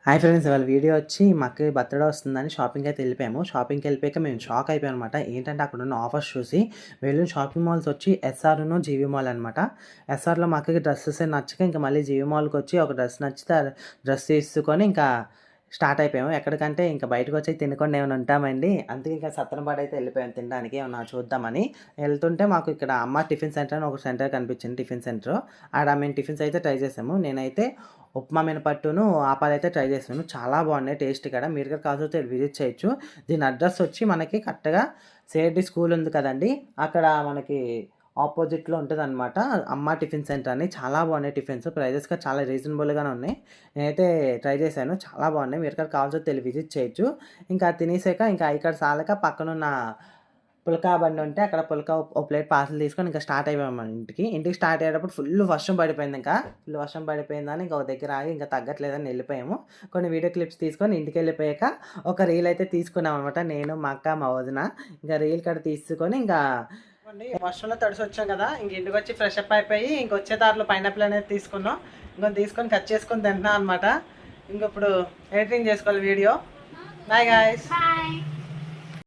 Hi friends, ఇవాళ video వచ్చి మాకు బర్త్డే వస్తుందని షాపింగ్కి అయితే వెళ్ళిపోయాము. షాపింగ్కి వెళ్ళిపోయాక మేము షాక్ అయిపోయాం అనమాట. ఏంటంటే అక్కడ ఉన్న ఆఫర్స్ చూసి వెళ్ళిన షాపింగ్ మాల్స్ వచ్చి ఎస్ఆర్ను జీవీ మాల్ అనమాట. ఎస్ఆర్లో మాకు డ్రెస్సెస్ నచ్చక ఇంకా మళ్ళీ జీవీ మాల్కి వచ్చి ఒక డ్రెస్ నచ్చితే ఆ డ్రెస్ తీసుకొని ఇంకా స్టార్ట్ అయిపోయాము. ఎక్కడికంటే ఇంకా బయటకు వచ్చి తినకుండా ఏమైనా ఉంటామండి. అందుకే ఇంకా సత్తనపాడు అయితే వెళ్ళిపోయాము తినడానికి, ఏమన్నా చూద్దామని. వెళ్తుంటే మాకు ఇక్కడ అమ్మ టిఫిన్ సెంటర్ అని ఒక సెంటర్ కనిపించింది, టిఫిన్ సెంటర్. ఆడ మేము టిఫిన్స్ అయితే ట్రై చేసాము. నేనైతే ఉప్మా మినపట్టును ఆపాలైతే ట్రై చేసాను. చాలా బాగున్నాయి టేస్ట్. ఇక్కడ మీరు కూడా కావాల్సి విజిట్ చేయొచ్చు. దీని అడ్రస్ వచ్చి మనకి కరెక్ట్గా సిఐడి స్కూల్ ఉంది కదండి, అక్కడ మనకి ఆపోజిట్లో ఉంటుంది అనమాట. అమ్మ టిఫిన్ సెంటర్ అని. చాలా బాగున్నాయి టిఫిన్స్, ప్రైజెస్గా చాలా రీజనబుల్గానే ఉన్నాయి. నేనైతే ట్రై చేశాను, చాలా బాగున్నాయి. మీరు ఇక్కడ కావాల్సి విజిట్ చేయొచ్చు. ఇంకా తినేసాక ఇంకా ఇక్కడ సాలక పక్కనున్న పుల్కా బండి ఉంటే అక్కడ పుల్కా ఒక ప్లేట్ పార్సల్ తీసుకొని ఇంకా స్టార్ట్ అయిపోయాము ఇంటికి స్టార్ట్ అయ్యేటప్పుడు ఫుల్ వర్షం పడిపోయింది. ఇంకా ఫుల్ వర్షం పడిపోయిందని ఇంకా ఒక దగ్గర ఆగి ఇంకా తగ్గట్లేదని వెళ్ళిపోయాము. కొన్ని వీడియో క్లిప్స్ తీసుకొని ఇంటికి వెళ్ళిపోయాక ఒక రీల్ అయితే తీసుకున్నాం అనమాట, నేను మా అక్క మా వదిన. ఇంకా రీల్ కాడ తీసుకొని ఇంకా వర్షంలో తడిసి వచ్చాం కదా, ఇంక ఇంటికి వచ్చి ఫ్రెష్ అప్ అయిపోయి ఇంకొచ్చే దారిలో పైనాపిల్ అనేది తీసుకున్నాం. ఇంకొక తీసుకొని కట్ చేసుకొని తింటున్నాం అనమాట. ఇంక ఇప్పుడు ఎడిటింగ్ చేసుకోవాలి వీడియో. Bye guys.